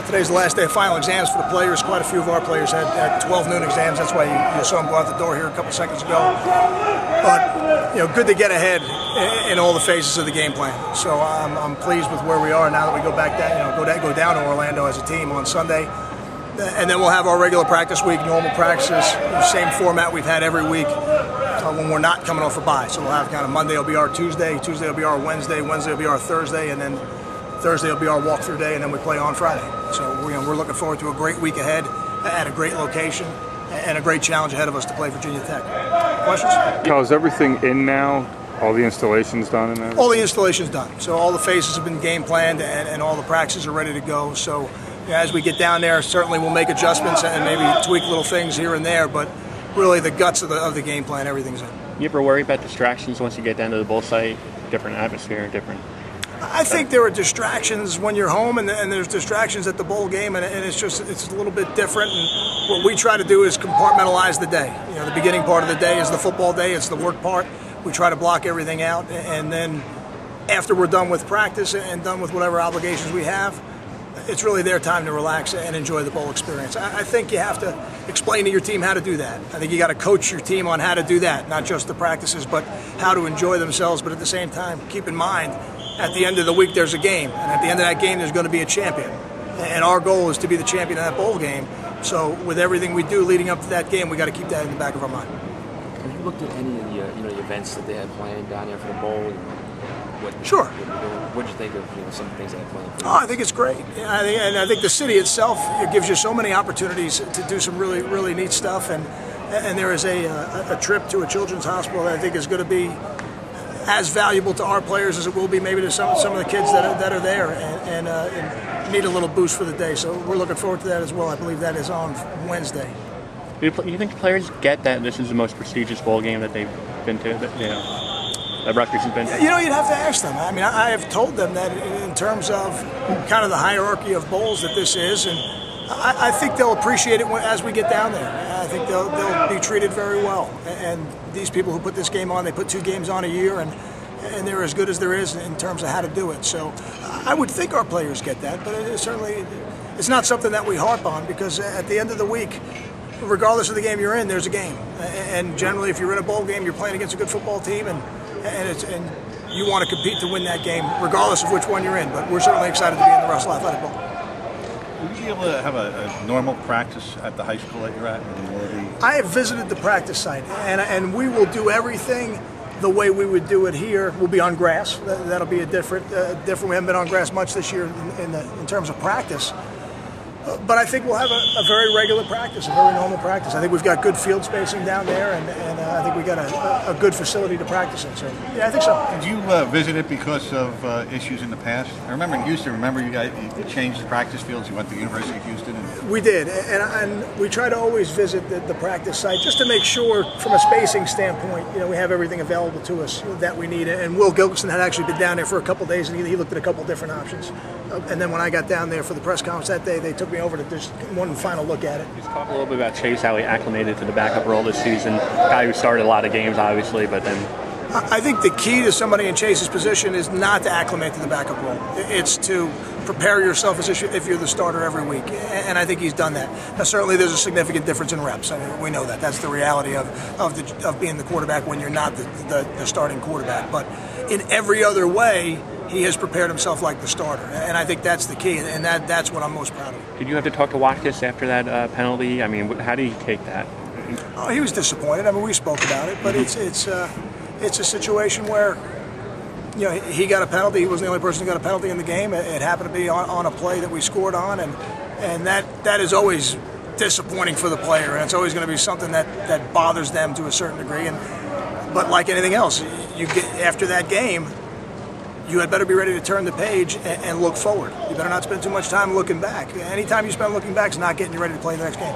Today's the last day of final exams for the players. Quite a few of our players had 12 noon exams. That's why you saw them go out the door here a couple seconds ago. But good to get ahead in all the phases of the game plan. So I'm pleased with where we are now that we go back down, go down to Orlando as a team on Sunday, and then we'll have our regular practice week, normal practices, same format we've had every week when we're not coming off a bye. So we'll have kind of Monday will be our Tuesday, Tuesday will be our Wednesday, Wednesday will be our Thursday, and then Thursday will be our walkthrough day, and then we play on Friday. So we're looking forward to a great week ahead at a great location and a great challenge ahead of us to play Virginia Tech. Questions? Carl, is everything in now? All the installations done and everything? All the installations done. So all the phases have been game planned and all the practices are ready to go. So as we get down there, certainly we'll make adjustments and maybe tweak little things here and there, but really the guts of the game plan, everything's in. You ever worry about distractions once you get down to the bowl site? Different atmosphere, different... I think there are distractions when you're home, and there's distractions at the bowl game, and it's a little bit different. And what we try to do is compartmentalize the day. The beginning part of the day is the football day. It's the work part. We try to block everything out, and then after we're done with practice and done with whatever obligations we have, it's really their time to relax and enjoy the bowl experience. I think you have to explain to your team how to do that. I think you got to coach your team on how to do that, not just the practices, but how to enjoy themselves. But at the same time, keep in mind, at the end of the week there's a game, and at the end of that game there's going to be a champion. And our goal is to be the champion of that bowl game. So with everything we do leading up to that game, we got to keep that in the back of our mind. Have you looked at any of the events that they had planned down there for the bowl? Sure. What did you think of some of the things they had planned? Oh, I think it's great. I think the city itself, it gives you so many opportunities to do some really, really neat stuff. And there is a trip to a children's hospital that I think is going to be as valuable to our players as it will be maybe to some of the kids that are there and need a little boost for the day. So we're looking forward to that as well. I believe that is on Wednesday. Do you think the players get that this is the most prestigious bowl game that they've been to? That Rutgers has been to? You'd have to ask them. I mean, I have told them that in terms of kind of the hierarchy of bowls that this is, and I think they'll appreciate it as we get down there. I think they'll be treated very well. And these people who put this game on, they put 2 games on a year, and they're as good as there is in terms of how to do it. So I would think our players get that, but it's not something that we harp on, because at the end of the week, regardless of the game you're in, there's a game. And generally, if you're in a bowl game, you're playing against a good football team, and you want to compete to win that game, regardless of which one you're in. But we're certainly excited to be in the Russell Athletic Bowl. Will you be able to have a normal practice at the high school that you're at? I have visited the practice site, and we will do everything the way we would do it here. We'll be on grass. That'll be a different. We haven't been on grass much this year in terms of practice. But I think we'll have a very regular practice, a very normal practice. I think we've got good field spacing down there, and I think we've got a good facility to practice in. So, yeah, I think so. Did you visit it because of issues in the past? I remember in Houston, you changed the practice fields, you went to the University of Houston. We did, and we try to always visit the practice site just to make sure, from a spacing standpoint, we have everything available to us that we need. And Will Gilkison had actually been down there for a couple days, and he looked at a couple different options. And then when I got down there for the press conference that day, they took me over to just one final look at it. Just talk a little bit about Chase, how he acclimated to the backup role this season. Guy who started a lot of games, obviously, but then... I think the key to somebody in Chase's position is not to acclimate to the backup role. It's to prepare yourself as if you're the starter every week, and I think he's done that. Now, certainly there's a significant difference in reps. I mean, we know that. That's the reality of being the quarterback when you're not the starting quarterback. But in every other way, he has prepared himself like the starter, and I think that's the key, and that's what I'm most proud of. Did you have to talk to Watkins after that penalty? I mean, how did he take that? Oh, he was disappointed. I mean, we spoke about it, but it's a situation where he got a penalty. He wasn't the only person who got a penalty in the game. It happened to be on a play that we scored on, and that is always disappointing for the player, and it's always going to be something that bothers them to a certain degree. But like anything else, you get after that game, you had better be ready to turn the page and look forward. You better not spend too much time looking back. Anytime you spend looking back is not getting you ready to play the next game.